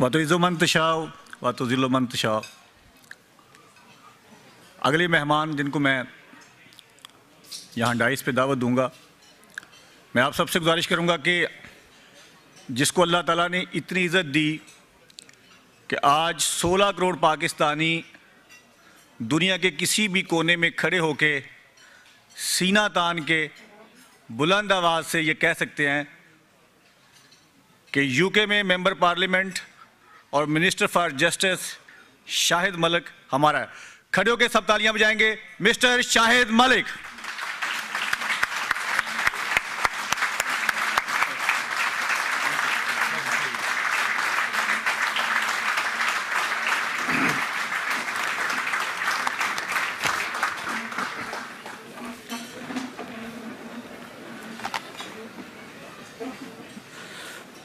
वतुइज़ो मंतशाओ वतुज़िलो मंतशाओ। अगले मेहमान जिनको मैं यहाँ डाइस पे दावत दूंगा, मैं आप सबसे गुजारिश करूंगा कि जिसको अल्लाह ताला ने इतनी इज़्ज़त दी कि आज 16 करोड़ पाकिस्तानी दुनिया के किसी भी कोने में खड़े होके सीना तान के बुलंद आवाज़ से ये कह सकते हैं कि यूके में मेंबर पार्लियामेंट और minister for justice Shahid Malik हमारा है। खड़े होकर सब तालियां बजाएंगे mister Shahid Malik.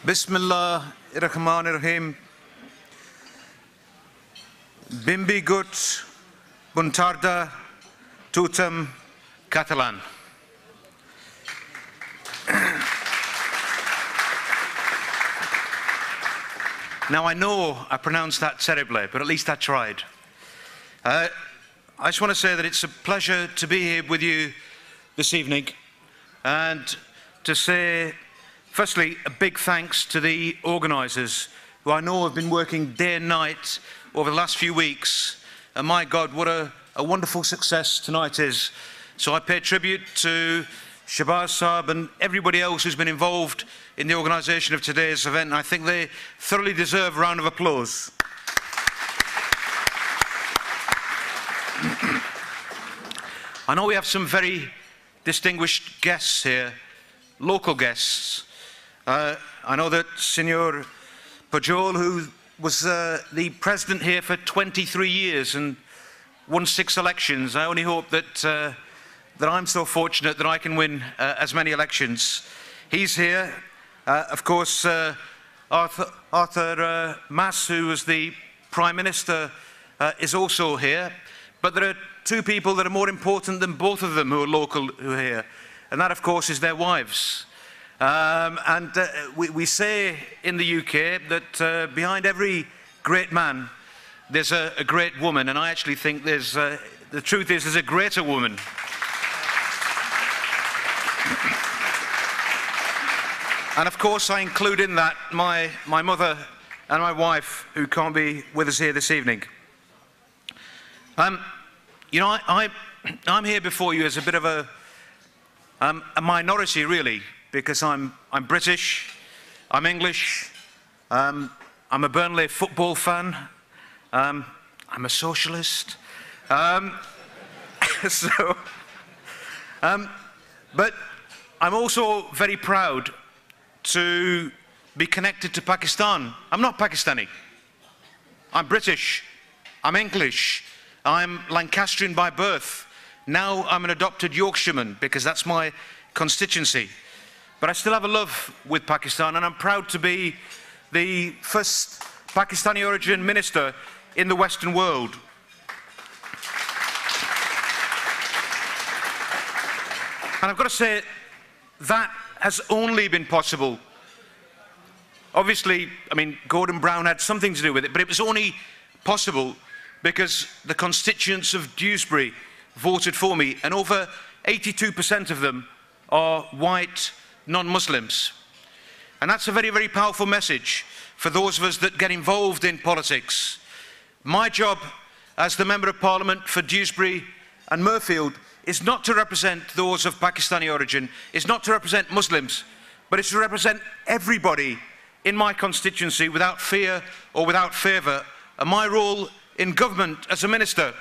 Bismillahirrahmanirrahim. Bimbi gut buntarda tutem Catalan. Now I know I pronounced that terribly, but at least I tried. I just want to say that it's a pleasure to be here with you this evening and to say, firstly, a big thanks to the organisers who I know have been working day and night over the last few weeks. And my God, what a wonderful success tonight is. So I pay tribute to Shabazz Saab and everybody else who's been involved in the organisation of today's event. And I think they thoroughly deserve a round of applause. I know we have some very distinguished guests here, local guests. I know that Senor Pujol, who was the president here for 23 years and won 6 elections, I only hope that I'm so fortunate that I can win as many elections. He's here. Of course, Arthur Mas, who was the Prime Minister, is also here. But there are 2 people that are more important than both of them who are local who are here. And that, of course, is their wives. We say in the UK that behind every great man there's a great woman, and I actually think the truth is there's a greater woman. And of course I include in that my mother and my wife, who can't be with us here this evening. You know, I'm here before you as a bit of a minority, really. Because I'm British, I'm English, I'm a Burnley football fan, I'm a socialist, but I'm also very proud to be connected to Pakistan. I'm not Pakistani, I'm British, I'm English, I'm Lancastrian by birth. Now I'm an adopted Yorkshireman because that's my constituency. But I still have a love with Pakistan, and I'm proud to be the first Pakistani origin minister in the Western world. And I've got to say, that has only been possible. Obviously, I mean, Gordon Brown had something to do with it, but it was only possible because the constituents of Dewsbury voted for me, and over 82% of them are white non-Muslims. And that's a very, very powerful message for those of us that get involved in politics. My job as the Member of Parliament for Dewsbury and Mirfield is not to represent those of Pakistani origin, it's not to represent Muslims, but it's to represent everybody in my constituency without fear or without favour. And my role in government as a minister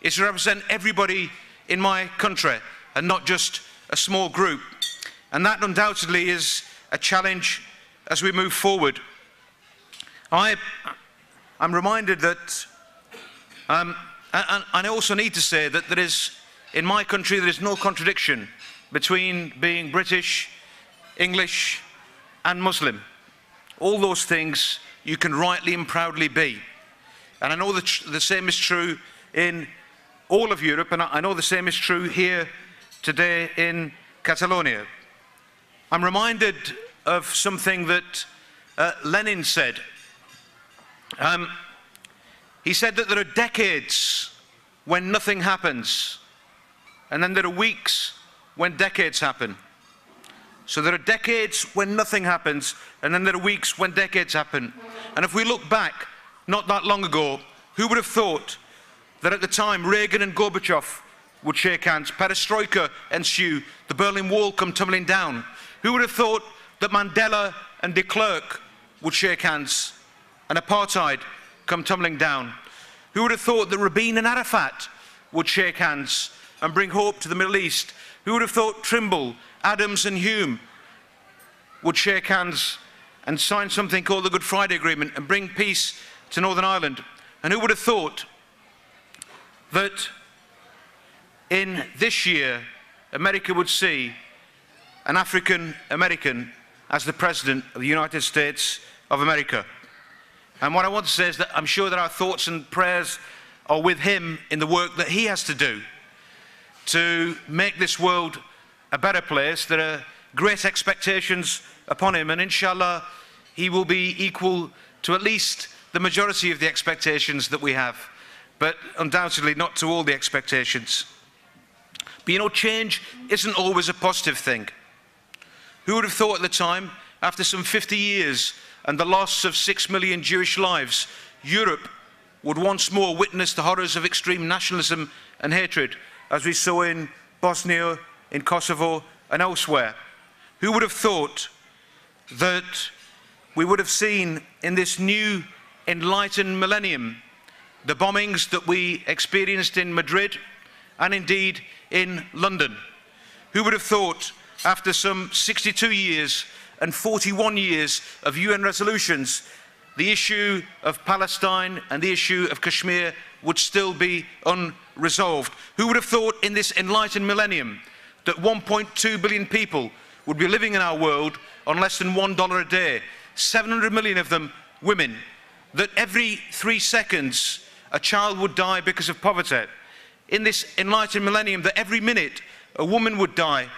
is to represent everybody in my country and not just a small group. And that undoubtedly is a challenge as we move forward. I'm reminded that, and I also need to say that there is, in my country, there is no contradiction between being British, English and Muslim. All those things you can rightly and proudly be. And I know that the same is true in all of Europe, and I know the same is true here today in Catalonia. I'm reminded of something that Lenin said. He said that there are decades when nothing happens, and then there are weeks when decades happen. So there are decades when nothing happens, and then there are weeks when decades happen. And if we look back, not that long ago, who would have thought that at the time Reagan and Gorbachev would shake hands, perestroika ensue, the Berlin Wall come tumbling down? Who would have thought that Mandela and de Klerk would shake hands and apartheid come tumbling down? Who would have thought that Rabin and Arafat would shake hands and bring hope to the Middle East? Who would have thought Trimble, Adams and Hume would shake hands and sign something called the Good Friday Agreement and bring peace to Northern Ireland? And who would have thought that in this year America would see an African American as the President of the United States of America? And what I want to say is that I'm sure that our thoughts and prayers are with him in the work that he has to do to make this world a better place. There are great expectations upon him, and inshallah he will be equal to at least the majority of the expectations that we have, but undoubtedly not to all the expectations. But you know, change isn't always a positive thing. Who would have thought at the time, after some 50 years and the loss of 6 million Jewish lives, Europe would once more witness the horrors of extreme nationalism and hatred, as we saw in Bosnia, in Kosovo and elsewhere? Who would have thought that we would have seen in this new enlightened millennium the bombings that we experienced in Madrid and indeed in London? Who would have thought, after some 62 years and 41 years of UN resolutions, the issue of Palestine and the issue of Kashmir would still be unresolved? Who would have thought in this enlightened millennium that 1.2 billion people would be living in our world on less than $1 a day, 700 million of them women, that every 3 seconds a child would die because of poverty? In this enlightened millennium, that every minute a woman would die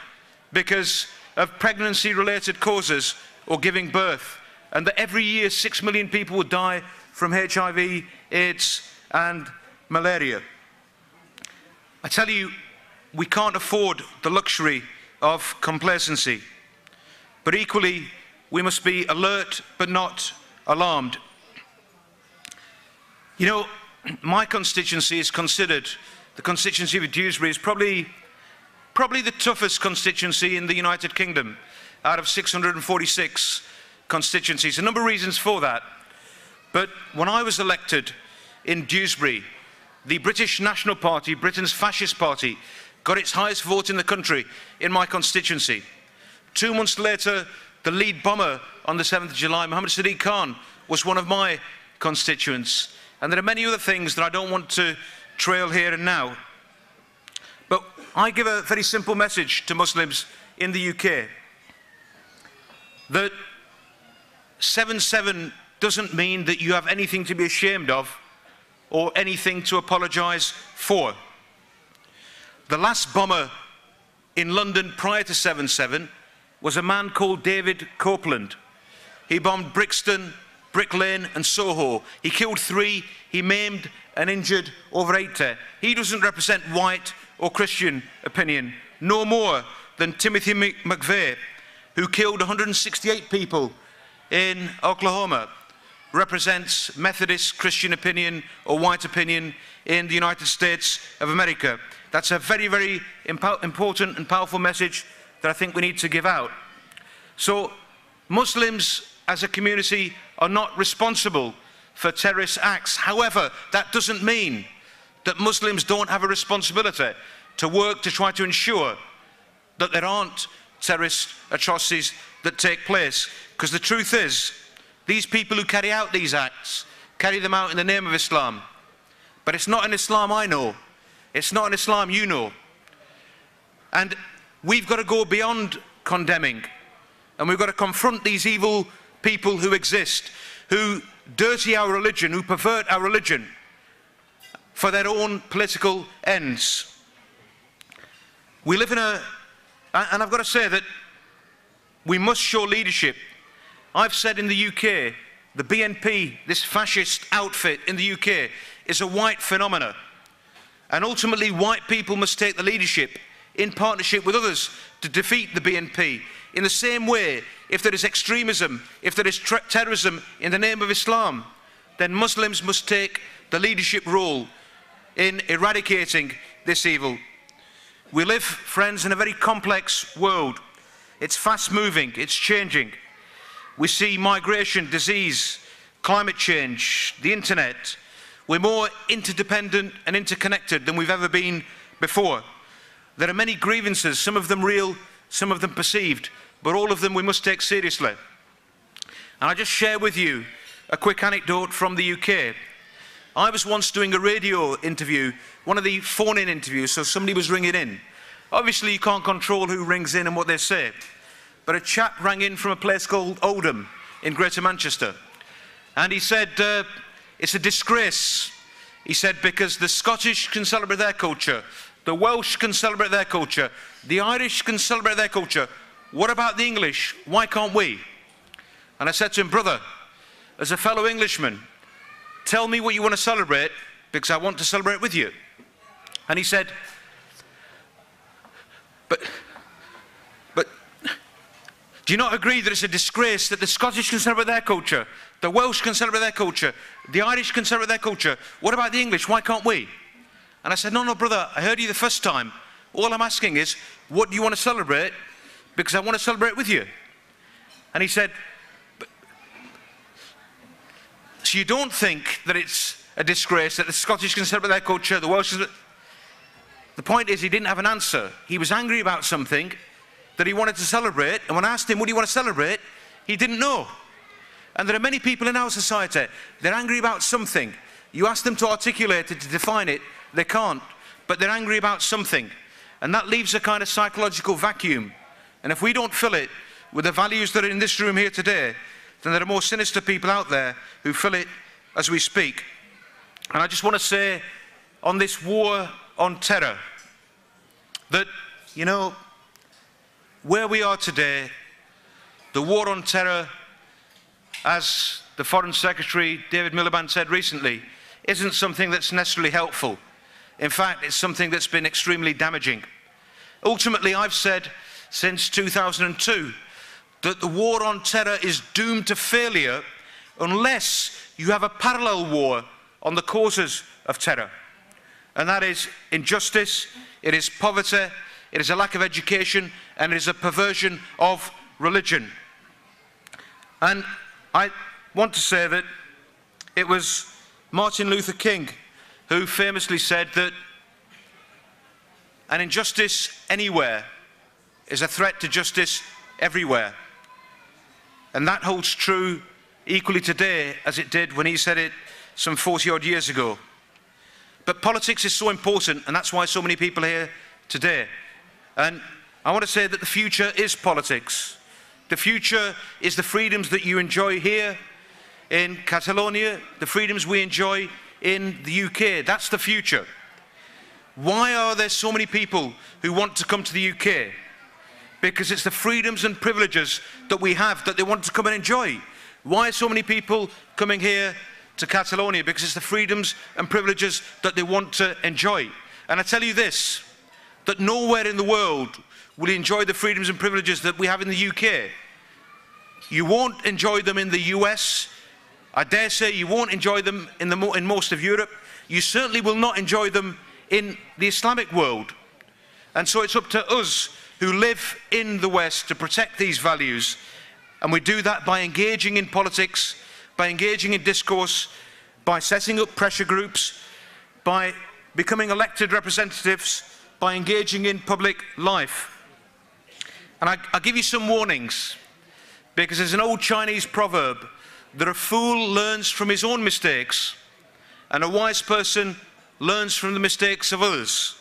because of pregnancy-related causes or giving birth, and that every year 6 million people would die from HIV, AIDS and malaria. I tell you, we can't afford the luxury of complacency, but equally we must be alert but not alarmed. You know, my constituency is considered, the constituency of Dewsbury is probably the toughest constituency in the United Kingdom out of 646 constituencies. A number of reasons for that. But when I was elected in Dewsbury, the British National Party, Britain's fascist party, got its highest vote in the country in my constituency. 2 months later, the lead bomber on the 7th of July, Mohammed Sadiq Khan, was one of my constituents. And there are many other things that I don't want to trail here and now. But I give a very simple message to Muslims in the UK, that 7/7 doesn't mean that you have anything to be ashamed of or anything to apologise for. The last bomber in London prior to 7/7 was a man called David Copeland. He bombed Brixton, Brick Lane and Soho. He killed 3, he maimed and injured over 80. He doesn't represent white or Christian opinion, no more than Timothy McVeigh, who killed 168 people in Oklahoma, represents Methodist Christian opinion or white opinion in the United States of America. That's a very, very important and powerful message that I think we need to give out. So Muslims as a community are not responsible for terrorist acts. However, that doesn't mean that Muslims don't have a responsibility to work to try to ensure that there aren't terrorist atrocities that take place. Because the truth is, these people who carry out these acts carry them out in the name of Islam. But it's not an Islam I know. It's not an Islam you know. And we've got to go beyond condemning. And we've got to confront these evil people who exist, who dirty our religion, who pervert our religion for their own political ends. We live in and I've got to say that we must show leadership. I've said in the UK the BNP, this fascist outfit in the UK, is a white phenomenon. And ultimately, white people must take the leadership in partnership with others to defeat the BNP. In the same way, if there is extremism, if there is terrorism in the name of Islam, then Muslims must take the leadership role in eradicating this evil. We live, friends, in a very complex world. It's fast-moving, it's changing. We see migration, disease, climate change, the internet. We're more interdependent and interconnected than we've ever been before. There are many grievances, some of them real, some of them perceived, but all of them we must take seriously. And I'll just share with you a quick anecdote from the UK. I was once doing a radio interview, one of the phone-in interviews, so somebody was ringing in. Obviously, you can't control who rings in and what they say. But a chap rang in from a place called Oldham in Greater Manchester. And he said, it's a disgrace. He said, because the Scottish can celebrate their culture, the Welsh can celebrate their culture, the Irish can celebrate their culture. What about the English? Why can't we? And I said to him, brother, as a fellow Englishman, tell me what you want to celebrate, because I want to celebrate with you. And he said, but do you not agree that it's a disgrace that the Scottish can celebrate their culture, the Welsh can celebrate their culture, the Irish can celebrate their culture? What about the English? Why can't we? And I said, no, brother, I heard you the first time. All I'm asking is, what do you want to celebrate? Because I want to celebrate with you. And he said, so you don't think that it's a disgrace that the Scottish can celebrate their culture, the Welsh... The point is, he didn't have an answer. He was angry about something that he wanted to celebrate, and when I asked him, what do you want to celebrate? He didn't know. And there are many people in our society, they're angry about something. You ask them to articulate it, to define it, they can't. But they're angry about something. And that leaves a kind of psychological vacuum. And if we don't fill it with the values that are in this room here today, then there are more sinister people out there who fill it as we speak. And I just want to say, on this war on terror, that, you know, where we are today, the war on terror, as the Foreign Secretary David Miliband said recently, isn't something that's necessarily helpful. In fact, it's something that's been extremely damaging. Ultimately, I've said since 2002 that the war on terror is doomed to failure unless you have a parallel war on the causes of terror. And that is injustice, it is poverty, it is a lack of education, and it is a perversion of religion. And I want to say that it was Martin Luther King who famously said that an injustice anywhere is a threat to justice everywhere. And that holds true equally today as it did when he said it some 40-odd years ago. But politics is so important, and that's why so many people are here today. And I want to say that the future is politics. The future is the freedoms that you enjoy here in Catalonia, the freedoms we enjoy in the UK. That's the future. Why are there so many people who want to come to the UK? Because it's the freedoms and privileges that we have that they want to come and enjoy. Why are so many people coming here to Catalonia? Because it's the freedoms and privileges that they want to enjoy. And I tell you this, that nowhere in the world will you enjoy the freedoms and privileges that we have in the UK. You won't enjoy them in the US. I dare say you won't enjoy them in most of Europe. You certainly will not enjoy them in the Islamic world. And so it's up to us who live in the West to protect these values. And we do that by engaging in politics, by engaging in discourse, by setting up pressure groups, by becoming elected representatives, by engaging in public life. And I'll give you some warnings, because there's an old Chinese proverb that a fool learns from his own mistakes and a wise person learns from the mistakes of others.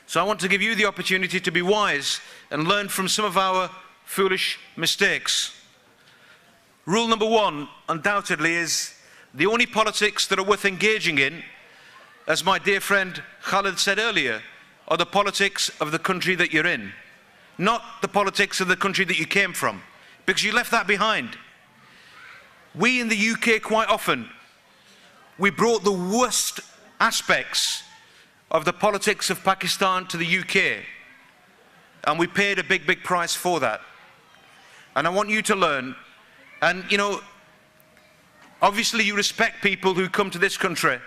So I want to give you the opportunity to be wise and learn from some of our foolish mistakes. Rule number one, undoubtedly, is the only politics that are worth engaging in, as my dear friend Khalid said earlier, are the politics of the country that you're in, not the politics of the country that you came from, because you left that behind. We in the UK quite often, we brought the worst aspects of the politics of Pakistan to the UK, and we paid a big, big price for that. And I want you to learn, and you know, obviously you respect people who come to this country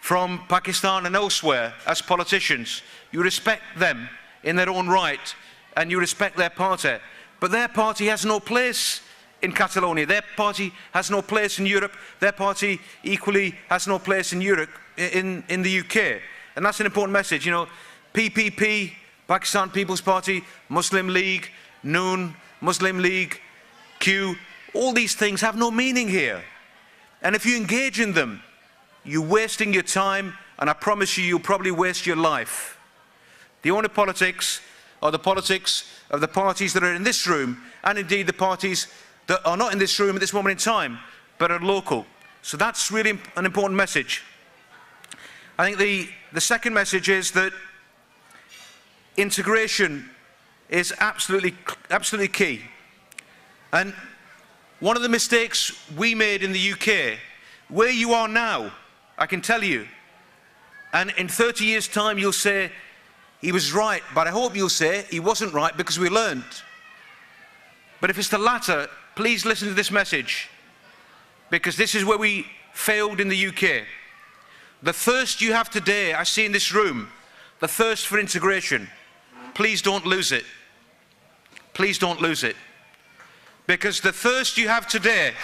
from Pakistan and elsewhere as politicians. You respect them in their own right, and you respect their party. But their party has no place in Catalonia. Their party has no place in Europe. Their party equally has no place in Europe, in the UK. And that's an important message. You know, PPP, Pakistan People's Party, Muslim League, Noon, Muslim League, Q, all these things have no meaning here. And if you engage in them, you're wasting your time, and I promise you, you'll probably waste your life. The only politics are the politics of the parties that are in this room, and indeed the parties that are not in this room at this moment in time, but are local. So that's really an important message. I think the second message is that integration is absolutely key. And one of the mistakes we made in the UK, where you are now, I can tell you, and in 30 years' time you'll say, he was right, but I hope you'll say he wasn't right because we learned. But if it's the latter, please listen to this message, because this is where we failed in the UK. The thirst you have today, I see in this room, the thirst for integration, please don't lose it. Please don't lose it. Because the thirst you have today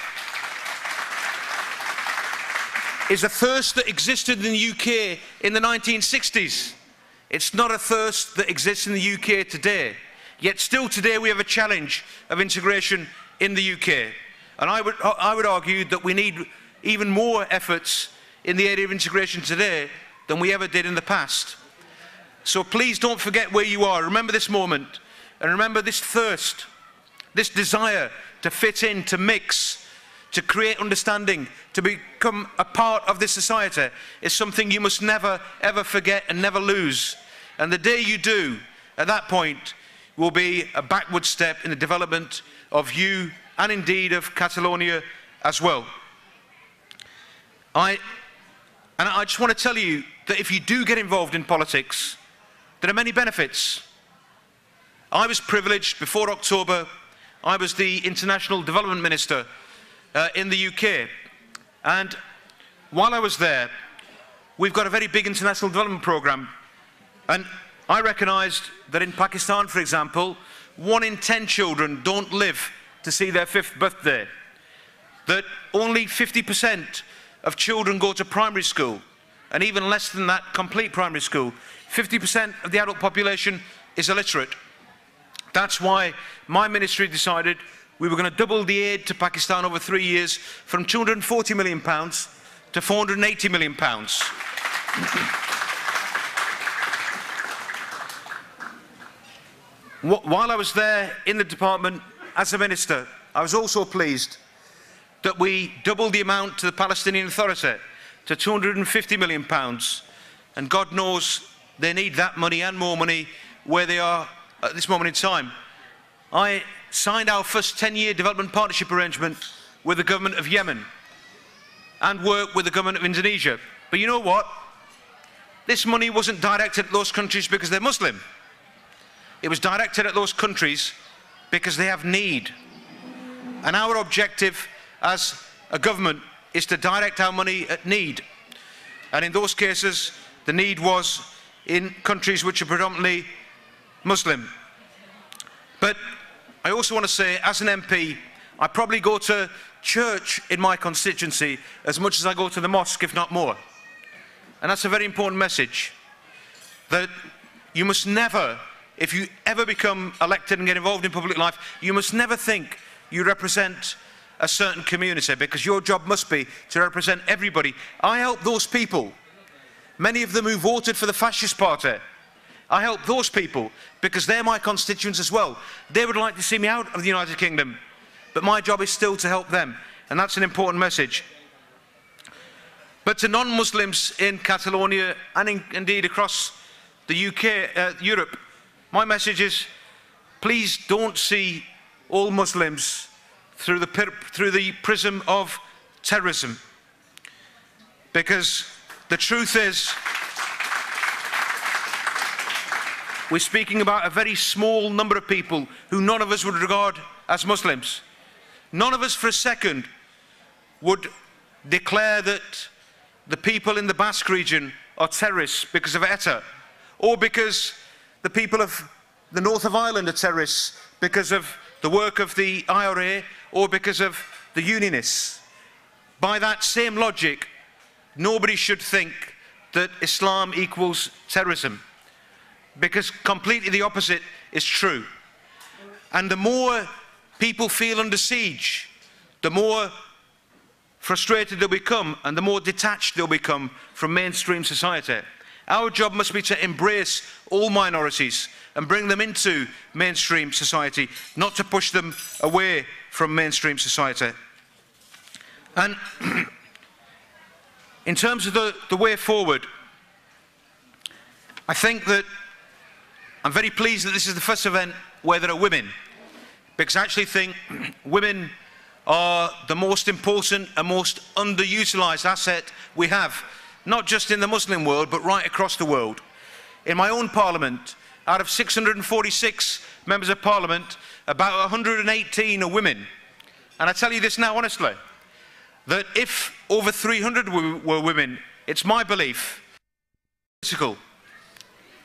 is a thirst that existed in the UK in the 1960s. It's not a thirst that exists in the UK today. Yet still today we have a challenge of integration in the UK. And I would argue that we need even more efforts in the area of integration today than we ever did in the past. So please don't forget where you are. Remember this moment, and remember this thirst, this desire to fit in, to mix, to create understanding, to become a part of this society is something you must never, ever forget and never lose. And the day you do, at that point, will be a backward step in the development of you and indeed of Catalonia as well. I just want to tell you that if you do get involved in politics, there are many benefits. I was privileged before October. I was the International Development Minister in the UK, and while I was there, we've got a very big international development programme, and I recognised that in Pakistan, for example, 1 in 10 children don't live to see their 5th birthday, that only 50% of children go to primary school, and even less than that complete primary school. 50% of the adult population is illiterate. That's why my ministry decided we were going to double the aid to Pakistan over 3 years from £240 million to £480 million. While I was there in the department as a minister, I was also pleased that we doubled the amount to the Palestinian Authority to £250 million. And God knows they need that money and more money where they are at this moment in time. I signed our first 10-year development partnership arrangement with the government of Yemen and worked with the government of Indonesia. But you know what? This money wasn't directed at those countries because they're Muslim. It was directed at those countries because they have need. And our objective as a government is to direct our money at need. And in those cases, the need was in countries which are predominantly Muslim. But I also want to say, as an MP, I probably go to church in my constituency as much as I go to the mosque, if not more. And that's a very important message, that you must never, if you ever become elected and get involved in public life, you must never think you represent a certain community, because your job must be to represent everybody. I help those people, many of them who voted for the fascist party. I help those people because they're my constituents as well. They would like to see me out of the United Kingdom, but my job is still to help them, and that's an important message. But to non-Muslims in Catalonia and indeed across the UK, Europe, my message is, please don't see all Muslims through the prism of terrorism. Because the truth is, we're speaking about a very small number of people who none of us would regard as Muslims. None of us for a second would declare that the people in the Basque region are terrorists because of ETA, or because the people of the north of Ireland are terrorists because of the work of the IRA, or because of the Unionists. By that same logic, nobody should think that Islam equals terrorism, because completely the opposite is true. And the more people feel under siege, the more frustrated they'll become and the more detached they'll become from mainstream society. Our job must be to embrace all minorities and bring them into mainstream society, not to push them away from mainstream society. And in terms of the way forward, I think that I'm very pleased that this is the first event where there are women, because I actually think women are the most important and most underutilised asset we have, not just in the Muslim world, but right across the world. In my own parliament, out of 646 members of parliament, about 118 are women. And I tell you this now honestly, that if over 300 were women, it's my belief,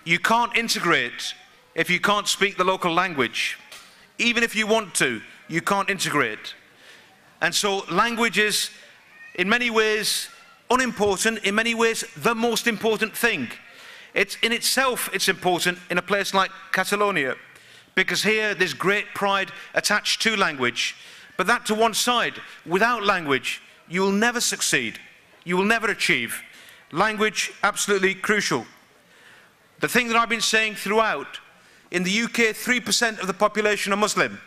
you can't integrate if you can't speak the local language. Even if you want to, you can't integrate. And so language is, in many ways, unimportant, in many ways, the most important thing. In itself, it's important in a place like Catalonia, because here there's great pride attached to language. But that to one side, without language, you will never succeed. You will never achieve. Language, absolutely crucial. The thing that I've been saying throughout, in the UK, 3% of the population are Muslim.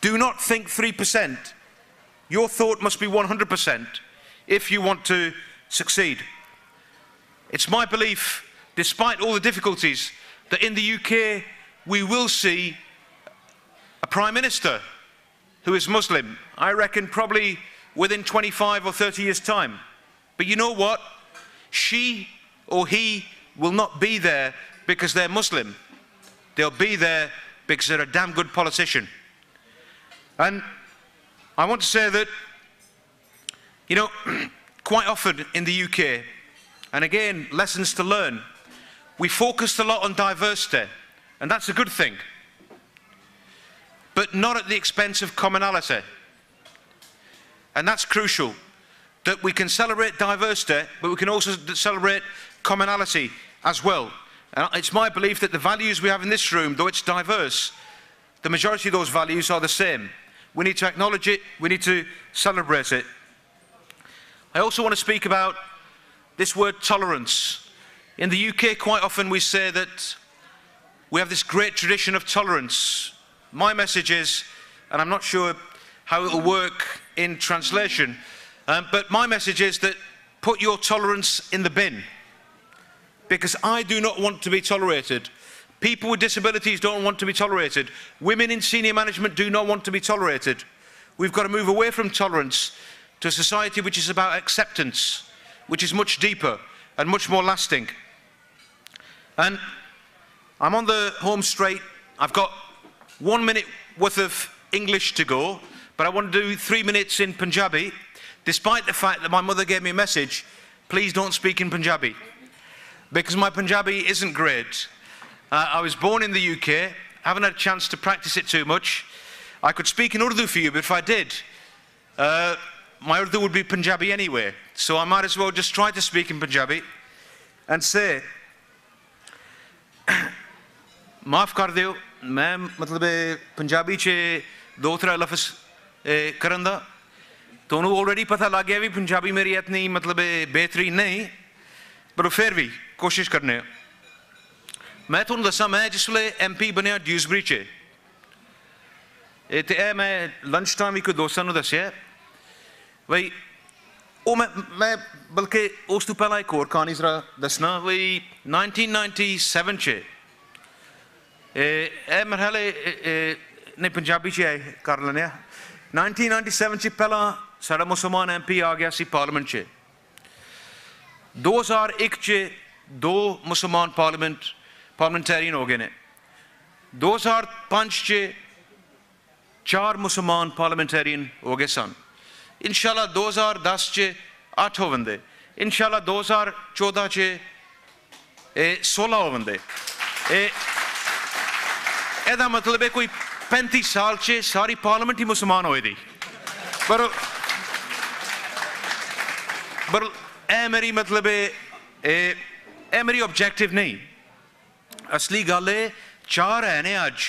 Do not think 3%. Your thought must be 100% if you want to succeed. It's my belief, despite all the difficulties, that in the UK we will see a Prime Minister who is Muslim. I reckon probably within 25 or 30 years' time. But you know what? She or he will not be there because they're Muslim. They'll be there because they're a damn good politician. And I want to say that, you know, quite often in the UK, and again, lessons to learn, we focused a lot on diversity, and that's a good thing, but not at the expense of commonality. And that's crucial, that we can celebrate diversity, but we can also celebrate commonality as well. And it's my belief that the values we have in this room, though it's diverse, the majority of those values are the same. We need to acknowledge it, we need to celebrate it. I also want to speak about this word tolerance. In the UK, quite often we say that we have this great tradition of tolerance. My message is, and I'm not sure how it will work in translation, but my message is that put your tolerance in the bin. Because I do not want to be tolerated. People with disabilities don't want to be tolerated. Women in senior management do not want to be tolerated. We've got to move away from tolerance to a society which is about acceptance, which is much deeper and much more lasting. And I'm on the home straight. I've got 1 minute worth of English to go, but I want to do 3 minutes in Punjabi, despite the fact that my mother gave me a message, please don't speak in Punjabi, because my Punjabi isn't great. I was born in the UK, haven't had a chance to practice it too much. I could speak in Urdu for you, but if I did, my Urdu would be Punjabi anyway. So I might as well just try to speak in Punjabi and say, माफ कर दियो, मैं मतलब पंजाबी चे दो त्रै लफ्ज़ करन दा तो उन्होंने ऑलरेडी पता लग गया भी पंजाबी मेरी इतनी मतलब बेहतरीन नहीं, पर फिर भी कोशिश करने मैं तुहानू दस्सां मैं जिसले MP बनया ड्यूसबरी च ते मैं लंच टाइम भी कोई दोस्तां नू दस्सिया भाई ਉਹ ਮੈਂ ਬਲਕਿ ਉਸ ਤੋਂ ਪਹਿਲਾਂ ਇੱਕ ਹੋਰ ਕਹਾਣੀ ਜ਼ਰਾ ਦੱਸਣਾ ਵੀ 1997 ਚ ਇਹ ਮਰਹਲੇ ਨੇ ਪੰਜਾਬੀ ਚ ਕਰ ਲੈਣੇ ਆ 1997 च पहला साड़ा मुसलमान MP आ गया सी पार्लियामेंट च 2001 च 2 मुसलमान पार्लियामेंटेरियन हो गए ने 2005 च 4 मुसलमान पार्लियामेंटेरियन हो गए सन इंशाल्लाह 2010 च 8 हो बंदे इंशाल्लाह 2014 च 16 हो बंदे एदा मतलब है कोई 35 साल च सारी पार्लियामेंट ही मुसलमान होए दी पर ए मेरी मतलब ए मेरी ऑब्जेक्टिव नहीं असली गल है 4 है ने अज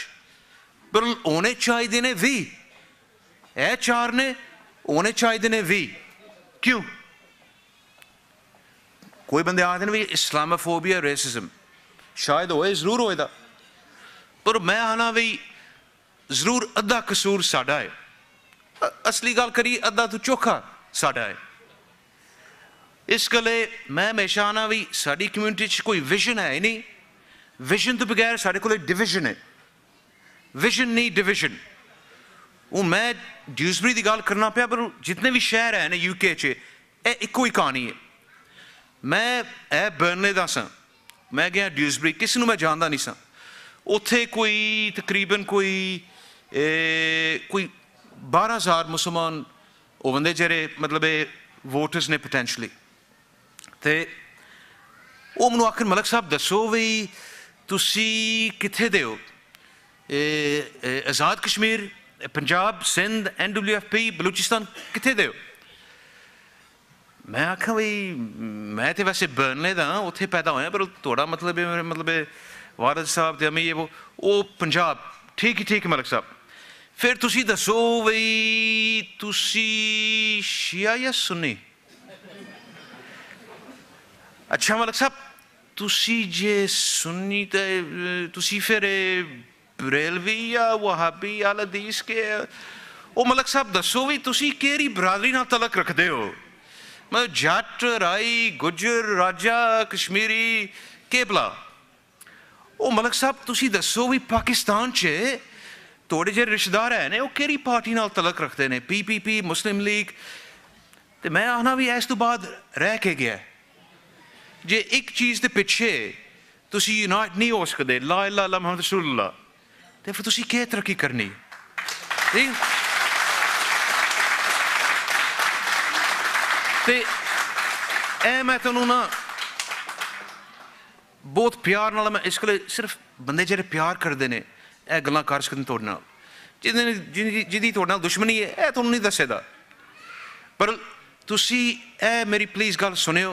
पर होने चाहिए ने 20 ए 4 ने होने चाहिए ने 20 क्यों कोई बंदे आखते हैं भी इस्लामोफोबिया रेसिज्म शायद होए जरूर होएगा पर मैं आना भी जरूर अद्धा कसूर साडा है असली गल करी अद्धा तो चोखा साडा है इस गले मैं हमेशा आना भी साडी कम्यूनिटी च कोई विजन है ही नहीं विजन तो बगैर साढ़े को डिविजन है विजन नहीं डिविजन हूँ मैं ड्यूसबरी की गल करना पाया पर जितने भी शहर है UK च इको ही कहानी है मैं बर्नले का सा मैं गया ड्यूसबरी किसी को मैं जानता नहीं सा उत्थे कोई तकरीबन कोई 12,000 मुसलमान वो बंदे जेरे मतलब वोटर्स ने पोटेंशली ते वो मैनू आखिर मलिक साहब दसो भी तुसी कित्थे दे हो आज़ाद कश्मीर पंजाब सिंध NWFP बलूचिस्तान कित्थे दे हो मैं आखा भाई मैं तो वैसे बर्नले का उत्थे पैदा होया पर थोड़ा मतलब वारद साहब ते अमी वो पंजाब ठीक ही ठीक मलिक साहब फिर तुसी दसो भाई तुसी शिया या सुन्नी अच्छा मलिक साहब तुसी जे सुन्नी ते तुसी फिर बरेलवी या वहाबी या हदीस के ओ मलिक साहब दसो भी तुसी केरी बरादरी नाल तलक रखदे हो मतलब जट राई गुजर राजा कश्मीरी केबला ओ मलिक साहब तुसी दसो भी पाकिस्तान च थोड़े जे रिश्तेदार है ने वो केरी पार्टी नाल तलक रखते हैं PPP मुस्लिम लीग तो मैं आना भी इस तो बाद रह के गया जे एक चीज़ के पिछे तुसी यूनाइट नहीं हो सकते ला इलाहा इल्लल्लाह मुहम्मद रसूलुल्लाह तो फिर तुसी क्या तरक्की करनी ठीक ते मैं तुहानू ना बहुत प्यार नाल मैं इस गल्ले सिर्फ बंदे जेह्ड़े प्यार करते हैं यह गल्लां कर सकदे तुहाडे नाल जिहदी तुहाडे नाल दुश्मनी है यह तुहानू नहीं दस्सेदा पर तुसी मेरी प्लीज़ गल सुनियो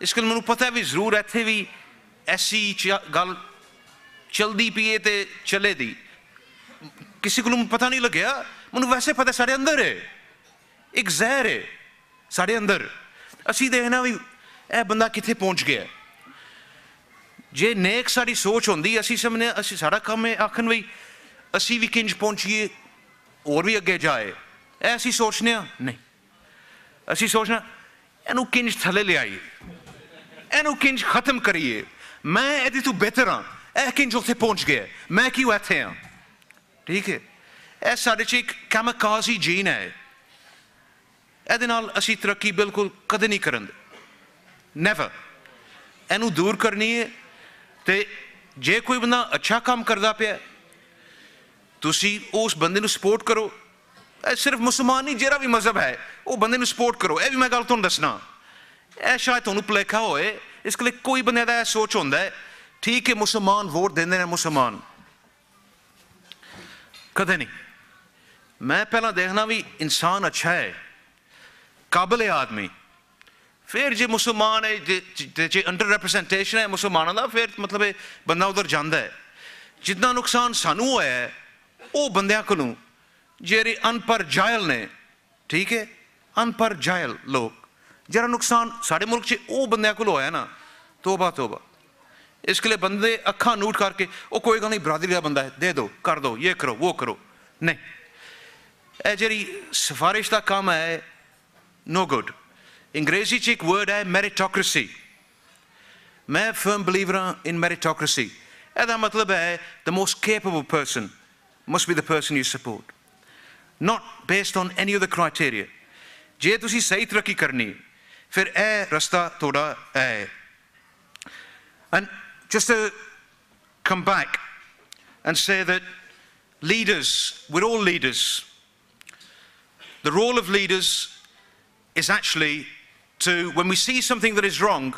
इस गल मैनू पता भी जरूर इत्थे भी ऐसी गल चलदी पई है ते चले दी किसी को पता नहीं लग्या मैनू वैसे पता साढ़े अंदर है एक जहर है साढ़े अंदर असी देखना भी यह बंदा कित्थे पहुँच गया जे नेक साड़ी सोच होंदी असी समझने असी साड़ा काम है आखन भाई असी भी किंज पहुंचिए और भी अगे जाए ऐसी सोचने नहीं असी सोचना इनू किंज थले ले आइए इनू किंज खत्म करिए मैं यदि तू बेहतर हाँ यह किंज उत्थे पहुंच गया मैं क्यों इत्थे हाँ ठीक है यह साढ़े च एक कैमकाजी जीन है ਇਹਦੇ ਨਾਲ ਅਸੀਂ ਤਰੱਕੀ ਬਿਲਕੁਲ ਕਦੇ ਨਹੀਂ ਕਰਨ ਦੇ ਨੈਵਰ ਇਹਨੂੰ ਦੂਰ ਕਰਨੀ ਹੈ ਤੇ ਜੇ ਕੋਈ ਬੰਦਾ ਅੱਛਾ ਕੰਮ ਕਰਦਾ ਪਿਆ ਤੁਸੀਂ ਉਸ ਬੰਦੇ ਨੂੰ ਸਪੋਰਟ ਕਰੋ ਇਹ ਸਿਰਫ ਮੁਸਲਮਾਨ ਨਹੀਂ ਜਿਹੜਾ ਵੀ ਮਜ਼ਹਬ ਹੈ ਉਹ ਬੰਦੇ ਨੂੰ ਸਪੋਰਟ ਕਰੋ ਇਹ ਵੀ ਮੈਂ ਗੱਲ ਤੁਹਾਨੂੰ ਦੱਸਣਾ ਇਹ ਸ਼ਾਇਦ ਤੁਹਾਨੂੰ ਭੁਲੇਖਾ ਹੋਏ ਇਸ ਲਈ ਕੋਈ ਬੰਦੇ ਦਾ ਇਹ ਸੋਚ ਹੁੰਦਾ ਹੈ ਠੀਕ ਹੈ ਮੁਸਲਮਾਨ ਵੋਟ ਦਿੰਦੇ ਨੇ ਮੁਸਲਮਾਨ ਕਦੇ ਨਹੀਂ ਮੈਂ ਪਹਿਲਾਂ ਦੇਖਣਾ ਵੀ ਇਨਸਾਨ ਅੱਛਾ ਹੈ काबिल आदमी फिर जे मुसलमान है जे अंडर रिप्रजेंटेशन है मुसलमानों का फिर मतलब बंदा उधर जाता है जितना नुकसान सानू होया है वो बंदियां कोलों जेरे अनपढ़ जायल ने ठीक है अनपढ़ जायल लोग जरा नुकसान साढ़े मुल्क च वो बंदियां कोलों होया ना तोबा तोबा इसके लिए बंदे अखा नूट करके वो कोई गल नहीं बरादरी का बंदा है दे दो कर दो ये करो वो करो नहीं ये जी सिफारिश का काम है no good अंग्रेजी च एक वर्ड है मेरिटोक्रेसी मैं firm believer in meritocracy ਇਹਦਾ मतलब है the most capable person must be the person you support not based on any other criteria. Je tusi sahi tarakki karni, fir rasta thoda hai. And just to come back and say that leaders, we're all leaders. The role of leaders is actually to, when we see something that is wrong,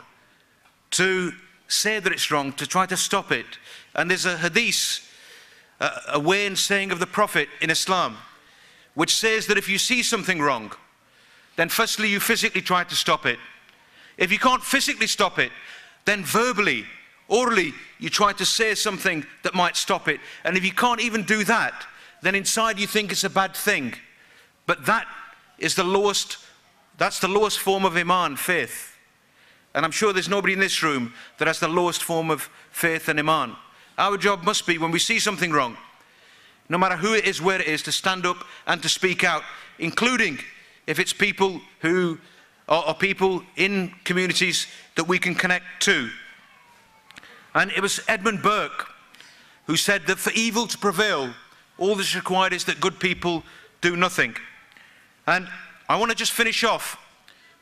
to say that it's wrong, to try to stop it. And there's a hadith, a way and saying of the Prophet in Islam, which says that if you see something wrong, then firstly you physically try to stop it. If you can't physically stop it, then verbally, orally, you try to say something that might stop it. And if you can't even do that, then inside you think it's a bad thing. But that is the lowest, that's the lowest form of iman, faith. And I'm sure there's nobody in this room that has the lowest form of faith and iman. Our job must be, when we see something wrong, no matter who it is, where it is, to stand up and to speak out, including if it's people who are people in communities that we can connect to. And it was Edmund Burke who said that for evil to prevail, all that's required is that good people do nothing. And I want to just finish off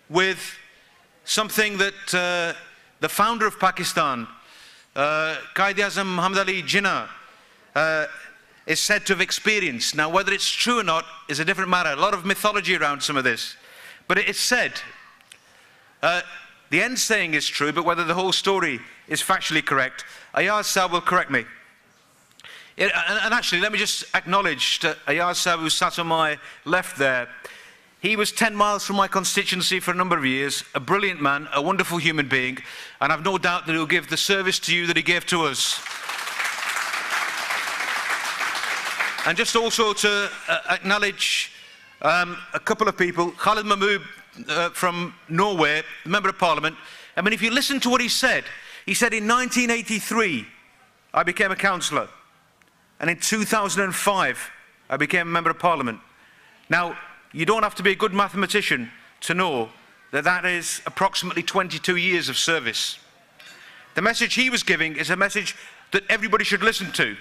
with something that the founder of Pakistan, Quaid-e-Azam Muhammad Ali Jinnah, is said to have experienced. Now, whether it's true or not is a different matter. A lot of mythology around some of this. But it's said, the end saying is true, but whether the whole story is factually correct, Ayaz Sahib will correct me. And actually, let me just acknowledge to Ayaz Sahib, who sat on my left there. He was 10 miles from my constituency for a number of years, a brilliant man, a wonderful human being, and I've no doubt that he'll give the service to you that he gave to us. And just also to acknowledge a couple of people, Khalid Mahmood from Norway, Member of Parliament. I mean, if you listen to what he said in 1983, I became a councillor. And in 2005, I became a Member of Parliament. Now, you don't have to be a good mathematician to know that that is approximately 22 years of service. The message he was giving is a message that everybody should listen to.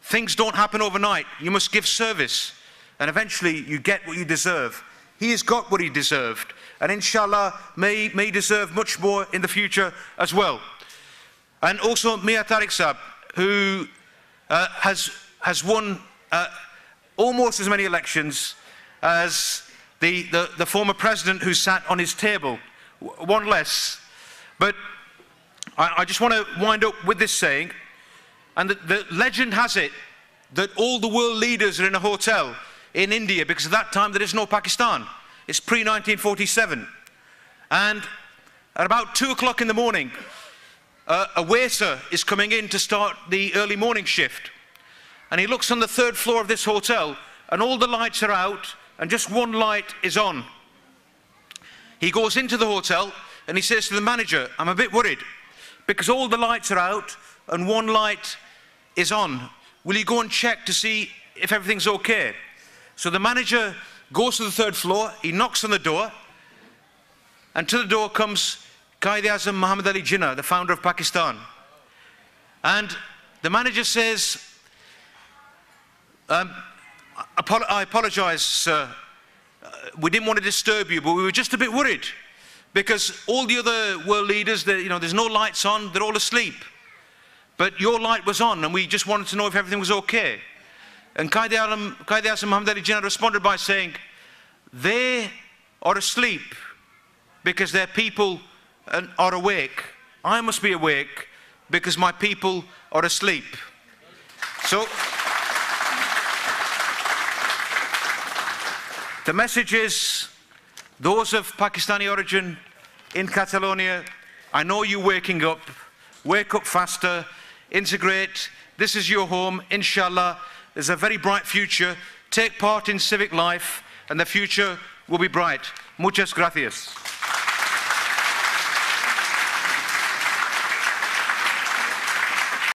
Things don't happen overnight. You must give service, and eventually you get what you deserve. He has got what he deserved, and inshallah may deserve much more in the future as well. And also Mia Tariq Sahib, who has won almost as many elections as the former president who sat on his table, one less. But I just want to wind up with this saying, and the legend has it that all the world leaders are in a hotel in India, because at that time there is no Pakistan. It's pre-1947. And at about 2 o'clock in the morning, a waiter is coming in to start the early morning shift. And he looks on the 3rd floor of this hotel, and all the lights are out, and just one light is on. He goes into the hotel, and he says to the manager, I'm a bit worried, because all the lights are out, and one light is on. Will you go and check to see if everything's okay? So the manager goes to the 3rd floor, he knocks on the door, and to the door comes Quaid-e-Azam Muhammad Ali Jinnah, the founder of Pakistan. And the manager says, I apologize, sir. We didn't want to disturb you, but we were just a bit worried, because all the other world leaders, there's no lights on, they're all asleep. But your light was on, and we just wanted to know if everything was okay. And Quaid-e-Azam Muhammad Ali Jinnah responded by saying, they are asleep because their people are awake. I must be awake because my people are asleep. So the message is, those of Pakistani origin in Catalonia, I know you're waking up. Wake up faster, integrate. This is your home, inshallah. There's a very bright future. Take part in civic life, and the future will be bright. Muchas gracias.